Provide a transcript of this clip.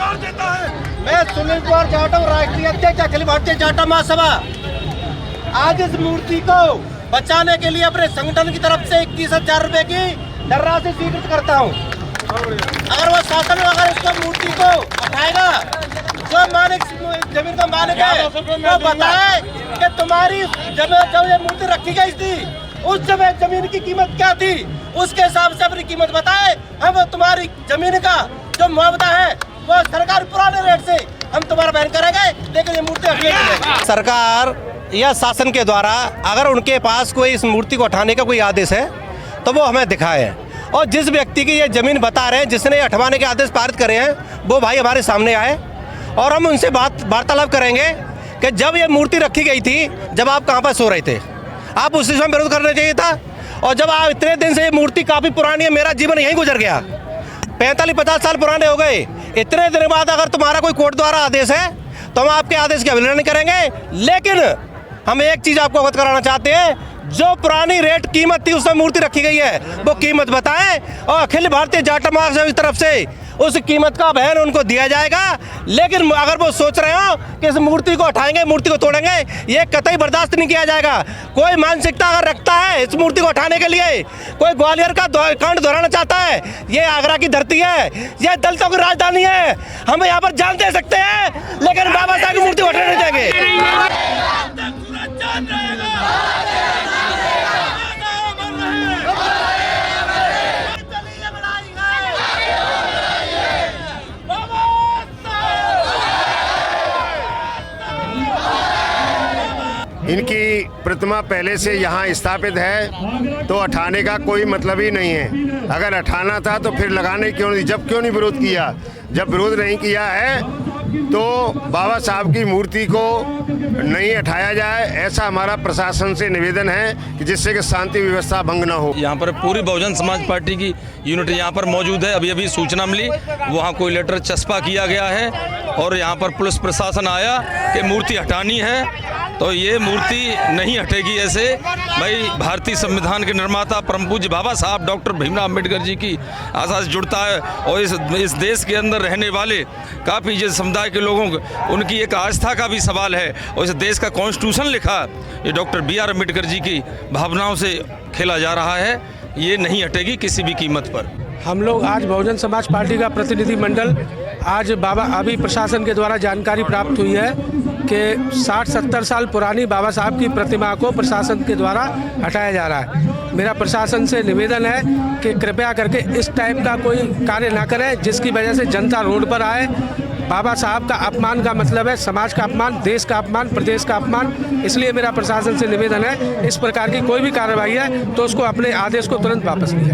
मैं सुनील कुमार जाटव, राष्ट्रीय अध्यक्ष अखिल भारतीय जाटव महासभा। आज इस मूर्ति को बचाने के लिए अपने संगठन की तरफ से 21,000 रुपए की धनराशि स्वीकृत करता हूँ। अगर वो शासन अगर इसको मूर्ति को उठाएगा, जो मालिक जमीन का मालिक है वो बताए कि तुम्हारी जमीन जब ये मूर्ति रखी गई थी उस समय जमीन की कीमत क्या थी, उसके हिसाब से अपनी कीमत बताए। हम तुम्हारी जमीन का जो मुआवजा है वो सरकार पुराने रेट से हम तुम्हारा बहन करेंगे, लेकिन ये मूर्ति हटेगी। सरकार या शासन के द्वारा अगर उनके पास कोई इस मूर्ति को उठाने का कोई आदेश है तो वो हमें दिखाए, और जिस व्यक्ति की ये जमीन बता रहे हैं, जिसने हटवाने के आदेश पारित करे हैं, वो भाई हमारे सामने आए और हम उनसे वार्तालाप करेंगे कि जब ये मूर्ति रखी गई थी, जब आप कहाँ पर सो रहे थे, आप उस समय विरोध करना चाहिए था। और जब आप इतने दिन से ये मूर्ति काफ़ी पुरानी है, मेरा जीवन यहीं गुजर गया, 45-50 साल पुराने हो गए। इतने दिन बाद अगर तुम्हारा कोई कोर्ट द्वारा आदेश है तो हम आपके आदेश की अवहेलना नहीं करेंगे। लेकिन हम एक चीज़ आपको अवगत कराना चाहते हैं, जो पुरानी रेट कीमत थी उसमें मूर्ति रखी गई है वो कीमत बताएं, और अखिल भारतीय जाटव महासभा की तरफ से उस कीमत का बहन उनको दिया जाएगा। लेकिन अगर वो सोच रहे हो कि इस मूर्ति को उठाएंगे, मूर्ति को तोड़ेंगे, ये कतई बर्दाश्त नहीं किया जाएगा। कोई मानसिकता अगर रखता है इस मूर्ति को उठाने के लिए, कोई ग्वालियर का कांड दोहराना चाहता है, ये आगरा की धरती है, ये दलितों की राजधानी है, हम यहाँ पर जान दे सकते हैं, लेकिन बाबा साहब की मूर्ति उठाने नहीं देंगे। इनकी प्रतिमा पहले से यहाँ स्थापित है तो हटाने का कोई मतलब ही नहीं है। अगर हटाना था तो फिर लगाने क्यों नहीं, जब क्यों नहीं विरोध किया? जब विरोध नहीं किया है तो बाबा साहब की मूर्ति को नहीं हटाया जाए, ऐसा हमारा प्रशासन से निवेदन है कि जिससे कि शांति व्यवस्था भंग न हो। यहाँ पर पूरी बहुजन समाज पार्टी की यूनिट यहाँ पर मौजूद है। अभी अभी सूचना मिली, वहाँ कोई लेटर चस्पा किया गया है और यहाँ पर पुलिस प्रशासन आया कि मूर्ति हटानी है, तो ये मूर्ति नहीं हटेगी। ऐसे भाई भारतीय संविधान के निर्माता परम पूज्य बाबा साहब डॉक्टर भीमराव अम्बेडकर जी की आशा से जुड़ता है, और इस देश के अंदर रहने वाले काफ़ी जिस समुदाय के लोगों को उनकी एक आस्था का भी सवाल है, और इस देश का कॉन्स्टिट्यूशन लिखा ये डॉक्टर B.R. अम्बेडकर जी की भावनाओं से खेला जा रहा है। ये नहीं हटेगी किसी भी कीमत पर। हम लोग आज बहुजन समाज पार्टी का प्रतिनिधि मंडल आज बाबा अभी प्रशासन के द्वारा जानकारी प्राप्त हुई है कि 60-70 साल पुरानी बाबा साहब की प्रतिमा को प्रशासन के द्वारा हटाया जा रहा है। मेरा प्रशासन से निवेदन है कि कृपया करके इस टाइप का कोई कार्य ना करें जिसकी वजह से जनता रोड पर आए। बाबा साहब का अपमान का मतलब है समाज का अपमान, देश का अपमान, प्रदेश का अपमान। इसलिए मेरा प्रशासन से निवेदन है, इस प्रकार की कोई भी कार्रवाई है तो उसको अपने आदेश को तुरंत वापस लिया।